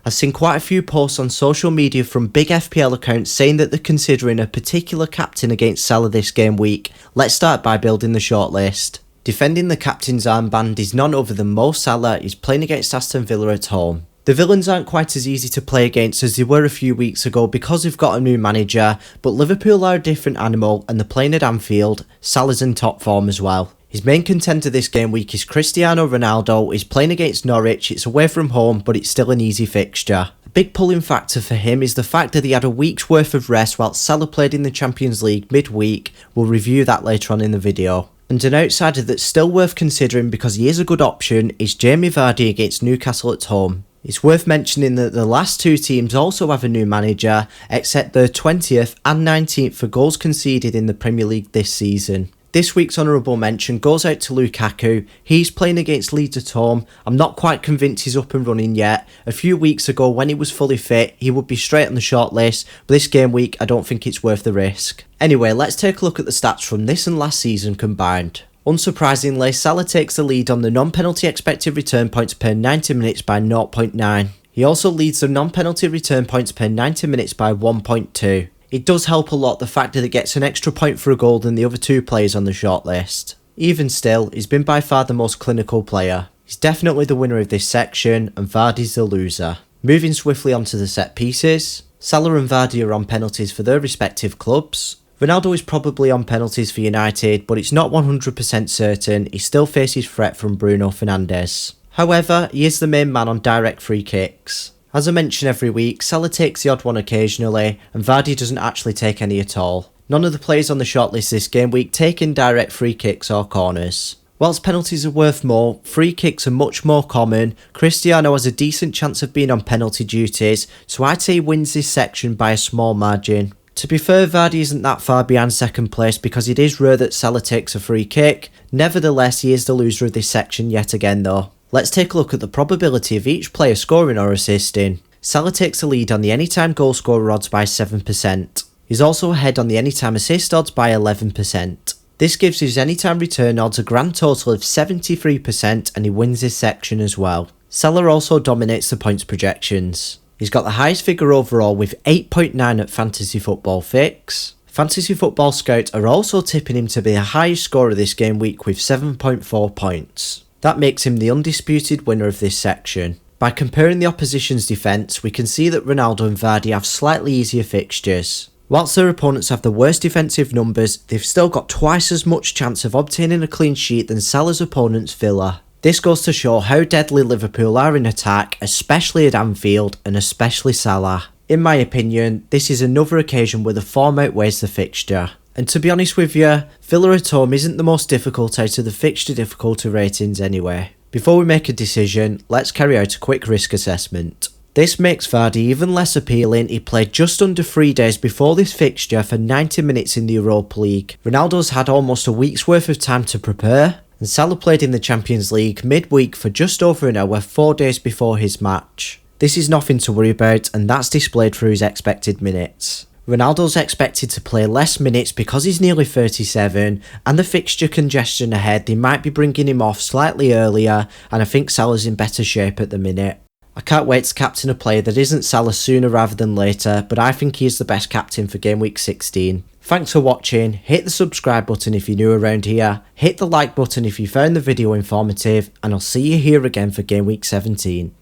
I've seen quite a few posts on social media from big FPL accounts saying that they're considering a particular captain against Salah this game week. Let's start by building the shortlist. Defending the captain's armband is none other than Mo Salah. He's playing against Aston Villa at home. The villains aren't quite as easy to play against as they were a few weeks ago because they've got a new manager, but Liverpool are a different animal and they're playing at Anfield. Salah's in top form as well. His main contender this game week is Cristiano Ronaldo. He's playing against Norwich. It's away from home, but it's still an easy fixture. A big pulling factor for him is the fact that he had a week's worth of rest while Salah played in the Champions League midweek. We'll review that later on in the video. And an outsider that's still worth considering because he is a good option is Jamie Vardy against Newcastle at home. It's worth mentioning that the last two teams also have a new manager, except they're 20th and 19th for goals conceded in the Premier League this season. This week's honourable mention goes out to Lukaku. He's playing against Leeds at home. I'm not quite convinced he's up and running yet. A few weeks ago when he was fully fit, he would be straight on the shortlist, but this game week I don't think it's worth the risk. Anyway, let's take a look at the stats from this and last season combined. Unsurprisingly, Salah takes the lead on the non-penalty expected return points per 90 minutes by 0.9. He also leads the non-penalty return points per 90 minutes by 1.2. It does help a lot the fact that he gets an extra point for a goal than the other two players on the shortlist. Even still, he's been by far the most clinical player. He's definitely the winner of this section, and Vardy's the loser. Moving swiftly onto the set pieces, Salah and Vardy are on penalties for their respective clubs. Ronaldo is probably on penalties for United, but it's not 100% certain. He still faces threat from Bruno Fernandes. However, he is the main man on direct free kicks. As I mention every week, Salah takes the odd one occasionally, and Vardy doesn't actually take any at all. None of the players on the shortlist this game week take in direct free kicks or corners. Whilst penalties are worth more, free kicks are much more common. Cristiano has a decent chance of being on penalty duties, so I'd say he wins this section by a small margin. To be fair, Vardy isn't that far behind second place because it is rare that Salah takes a free kick. Nevertheless, he is the loser of this section yet again though. Let's take a look at the probability of each player scoring or assisting. Salah takes the lead on the anytime goal scorer odds by 7%. He's also ahead on the anytime assist odds by 11%. This gives his anytime return odds a grand total of 73% and he wins this section as well. Salah also dominates the points projections. He's got the highest figure overall with 8.9 at Fantasy Football Fix. Fantasy Football Scout are also tipping him to be the highest scorer this game week with 7.4 points. That makes him the undisputed winner of this section. By comparing the opposition's defence, we can see that Ronaldo and Vardy have slightly easier fixtures. Whilst their opponents have the worst defensive numbers, they've still got twice as much chance of obtaining a clean sheet than Salah's opponents Villa. This goes to show how deadly Liverpool are in attack, especially at Anfield and especially Salah. In my opinion, this is another occasion where the form outweighs the fixture. And to be honest with you, Villa at home isn't the most difficult out of the fixture difficulty ratings anyway. Before we make a decision, let's carry out a quick risk assessment. This makes Vardy even less appealing. He played just under 3 days before this fixture for 90 minutes in the Europa League. Ronaldo's had almost a week's worth of time to prepare. And Salah played in the Champions League midweek for just over an hour 4 days before his match. This is nothing to worry about and that's displayed through his expected minutes. Ronaldo's expected to play less minutes because he's nearly 37 and the fixture congestion ahead, they might be bringing him off slightly earlier and I think Salah's in better shape at the minute. I can't wait to captain a player that isn't Salah sooner rather than later, but I think he is the best captain for game week 16. Thanks for watching, hit the subscribe button if you're new around here, hit the like button if you found the video informative, and I'll see you here again for game week 17.